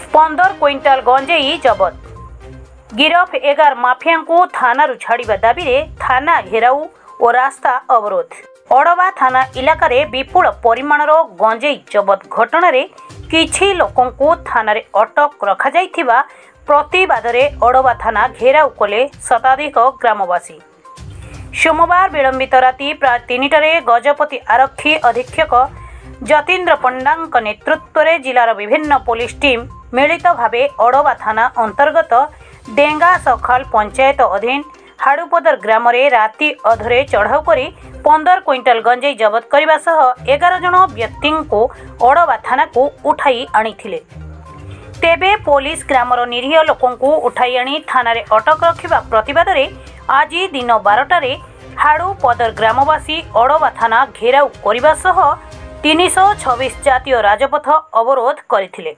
15 quintal गंजेई जबत। गिरफ 11 mafia को थाना छाड़ा दाबी रे थाना घेराऊ और रास्ता अवरोध। अड़वा थाना इलाका रे विपुल परिमाणर गंजेई जबत घटना रे किछि लोकों को थाना रे अटक रखा जाइथिबा प्रतिवाद रे अड़वा थाना घेराऊ कले शताधिक ग्रामवासी। सोमवार विलंबित राति प्राय 3टारे गजपति आरक्षी अधीक्षक जतीन्द्र पंडांक नेतृत्व में जिलार विभिन्न पुलिस टीम मिलित भावे अड़वा थाना अंतर्गत डेंगा सखाल पंचायत अधीन हाड़ूपदर ग्राम रे राति अधरे चढ़ाऊ कर 15 क्विंटाल गंजेई जबत करने सह 11 जन व्यक्ति को अड़वा थाना को उठाई आनिथिले। तेबे पुलिस ग्रामर निरीह लोकों को उठाई आनी थाना रे अटक रखिबा प्रतिवाद रे आज दिन 12टारे हाड़ूपदर ग्रामवासी अड़वा थाना घेराऊ करने सह 326 जातीय राजपथ अवरोध करथिले।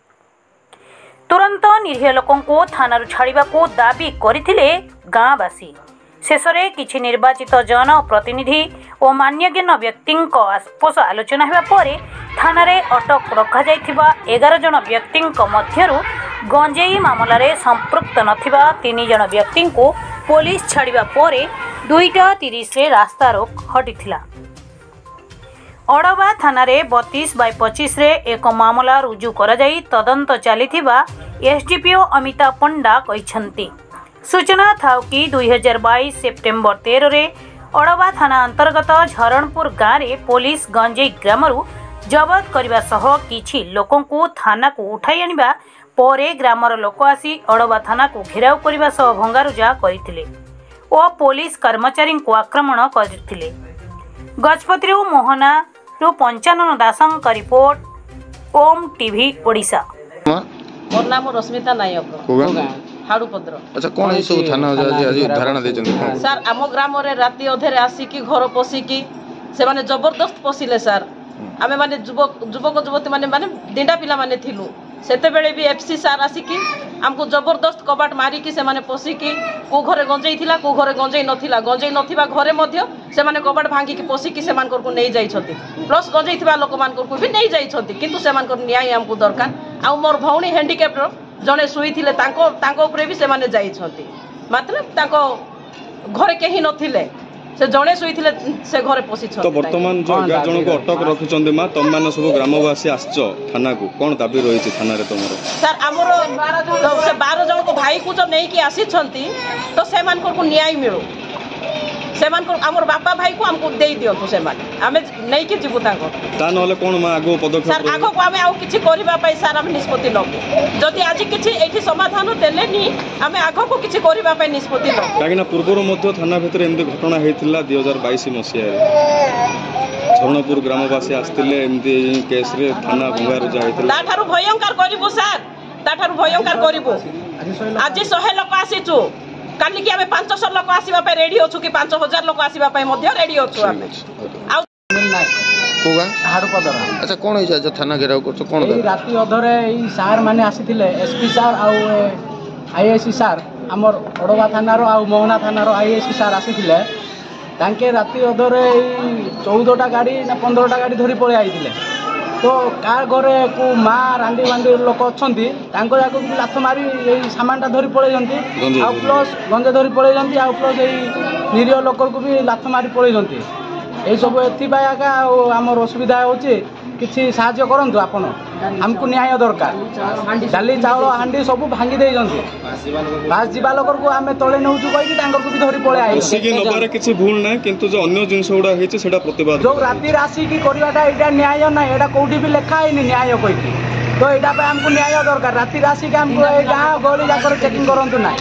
तुरंत निरीह लोकों को थाना छाड़ा को दाबी करथिले गाँवासी। शेष में किछि निर्वाचित जन प्रतिनिधि और मान्यज्ञ व्यक्ति आपस आलोचना होगा पर थाना रे अटक रखा जाइथिबा 11 जन व्यक्ति मध्यरु गंजेई मामला रे संपृक्त नथिबा 3 जन व्यक्ति को पुलिस छाड़ा पर 2:30 रे रास्ता रोक हटिथिला। अड़वा थाना रे 32/25 रे एक मामला रुजु करा जाई तदंत चलीथिबा एसडीपीओ अमिता पंडा कहिसंती। सूचना था कि 2022 सेप्टेम्बर 13 रे अड़वा थाना अंतर्गत झरणपुर गाँव में पुलिस गंजेई ग्रामरू जबत करने सह किछि लोकों को थाना को उठाई आनिबा परे ग्रामर लोक आसी अड़वा थाना को घेराव करने सह भंगारुजा करथिले और पुलिस कर्मचारी को आक्रमण करथिले। गजपति मोहना पंचानन दासंक रिपोर्ट ओम टीवी ओडिशा। मोर नाम रश्मिता नायक हाड़ूपद्र। अच्छा कौन ये सब थाना आज धारणा देचंती सर आम ग्राम रे राति अधेरे आसिकी घर पशिकी से माने जबरदस्त पशिले सर। आमे माने युवक युवती माने दिंडा पिला माने थिलु सेते बेले भी एफसी सर आसिकी हमको जबरदस्त कबाट मारिकी से माने पशिकी को घरे गंजेई थिला को घरे गंजेई नथिबा घरे मध्य से माने कबाट भांगी पशिकी से मानकर को नहीं जाई छथि प्लस गंजेई थिबा लोक मानकर को भी नहीं जाई छथि किंतु से मानकर न्याय हमको दरकार। आ मोर भौणी हैंडिकैप्ड जने सुई थिले तांको ऊपर भी से माने जाई छथि मतलब तांको घरे केही नथिले से जने सुई थिले से घरे पसी छथि। तो वर्तमान जो 11 जन को अटक रखिचंदे मा तम मान सब ग्रामवासी आछो थाना को कोन दाबी रही छि थाना रे तमरो सर हमरो से 12 जन को भाई को जो नै कि आसी छथि तो से मान को न्याय मिलो से मान को हमर बापा भाई को हमको देई दियो तो से मान हमें नै कि जीवु ताको ता नले कोन मा आगो पदक्षेप सर आगो को हमें आ किछि करिबा पई सर हम निष्पत्ति लबो जदि आज किछि एठी समाधान देले नी हमें आगो को किछि करिबा पई निष्पत्ति लबो कागिना पूर्वरो मध्य थाना भितर एमदी घटना हेतिला 2022 मसिया रे झरणपुर ग्रामवासी आस्तिले एमदी केस रे थाना भंगार जा हेतिला ताठारु भयंकर करिबो सर ताठारु भयंकर करिबो आज 100 लोक आसीचु काली कि हमें 500 लोक आसीबा पे रेडी होछु कि 5000 लोक आसीबा पे मध्य रेडी होछु हमें आ कोगा हाड़ूपदर। अच्छा कौन है जो थाना घेराव करछो कोन राति अधरे ई सार माने आसीथिले एसपी सार आ आईएससी सार हमर अड़वा थाना रो आ मोहना थाना रो आईएससी सार आसीथिले तांके राति अधरे ई 14टा गाड़ी ना 15टा गाड़ी धरी पळे आइथिले तो कार घरे को माँ रांदी बांदी लोक अच्छी जाक लाथ मारी यही सामानटा धरी पलैंती आ प्लस गंजा धरी पलैंती आ प्लस यही निरीह लोक को भी लाथ मारी पलैंती यही सब एका आमर असुविधा होची किसी साहाय्य करंतु आपण हमको न्याय दरकार। डाली चाउल हांडी सब भांगी दे बास जीवा लोक को आम तले नौ कहीं भी धरी पलि किसी भूल ना किंतु जो अन्य जिनस गुड़ा है सेटा प्रतिवाद जो राति आसिकी करवाटा यहाँ न्याय ना यहाँ कौटी भी लिखा है न्याय कही तो यहाँ आमको न्याय दरकार राति आसिक आमको गाँ गहली जाकर चेकिंग करूँ ना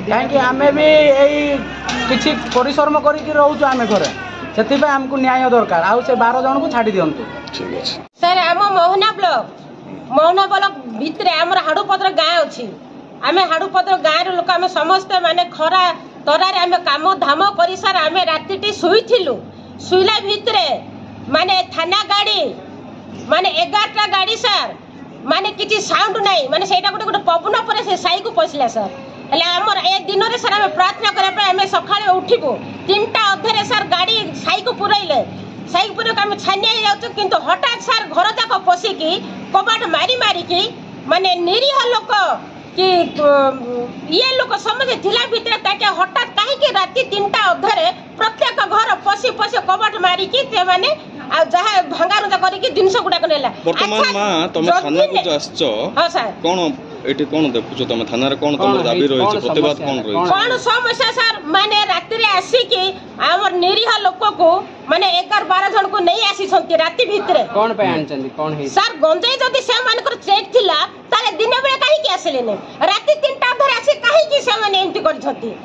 कहीं आम भी यही किसी परिश्रम करके रोचु आम घरे से आमको न्याय दरकार आउ से 12 जन को छाड़ी दिंतु। सर आम मोहना ब्लॉक भितर आम हाड़ूपद्र गाँ अच्छी आम हाड़ूपद्र गाँव लोक आम समस्ते माने खरा तरार आम काम धाम कर सार आम राति शुईलु शुईला भितर माने थाना गाड़ी माने 11टा गाड़ी सार माने किसी साउंड नहीं माने सेटा गोटे गोटे पवन पर से साई को पशिला सर हेले आमर ए दिन रे सर आम प्रार्थना करबा आम सकाळे उठिबो 3टा अधरे सर गाड़ी साई को पुरैले साई पुरे आम छानिया जाउछु किंतु हठात सर घर जाक पशिकी कबाट मारी मारिकी माने निरीह लोक कि ये लोक समझे थिला भितर ताके हठात काहे कि राति 3टा अधरे प्रत्येक घर पसी पसी कबाट मारी कि ते माने आ जहा भंगारुजा करी कि जिंस गुडा नेला वर्तमान मा तुम थाना को जो आछो हां सर कोन एटी कोन देखुछो तुम थाना रे कोन तुम दाबी रहिछ प्रतिवाद कोन रहिछ कोन समस्या सर माने राति रे आसी कि हमर निरीह लोक को माने 11-12 जन को नहीं आसी छंती राति भितरे कोन पे आनचंदी कोन हे सर गंजाई जदी से मानकर चेक थिला ताले दिन बेले काहे कि आसले ने राति 3टा धरे आसी काहे कि से माने एंटी करि छंती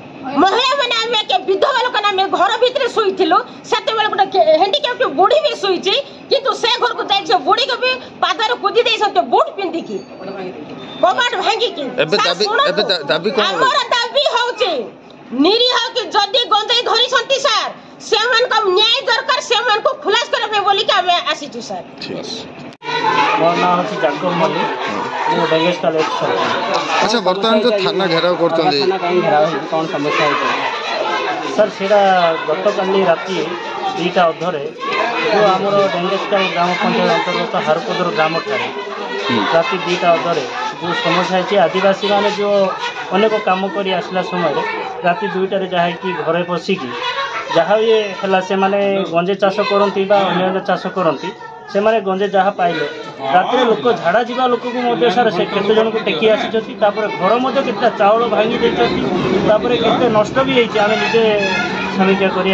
महिला माने आमे के विधवा लोक ना मे घर भितरे सोइथिलो सेते बेले गुटा हैंडीकैप बुढ़ी भी सोइची किंतु से घर को जाई छ बुढ़ी को भी पादर कुदी देई छते बूट पिंदी की कबाट भांगी की एबे दाबी कोन हमर दाबी होचे निरीह कि जदी गंजाई धरि छंती सर सेमन को न्याय दरकार सेमन को खुलास करबे बोली के आमे आसी छु सर मोर नाम है जाकोब मल्लिक मो डेंगेस कॉलेज अच्छा वर्तमान जो थाना घेराव करछन थाना काहे घेराव है कोन समस्या है सर सेटा गतकाली राति 2टा अधरे जो आमर डेंगेस्काल ग्राम पंचायत अंतर्गत हारपदर ग्राम ठारे राति 2टा अधरे जो समस्या है आदिवासी माने जो अनेक काम करी आसला समय राति 2टारे जहाँ कि घरे पशिकी जहाँ ये है से माने गंजे चाष करती अन्य चाष करती से माने गंजे जहाँ पाइले रात लोक झाड़ा जीवा लोक को सर से केते जन को टेकी आसी घर मध्य केते चाउल भांगी देते नष्ट भी होती आम निजे समीक्षा कर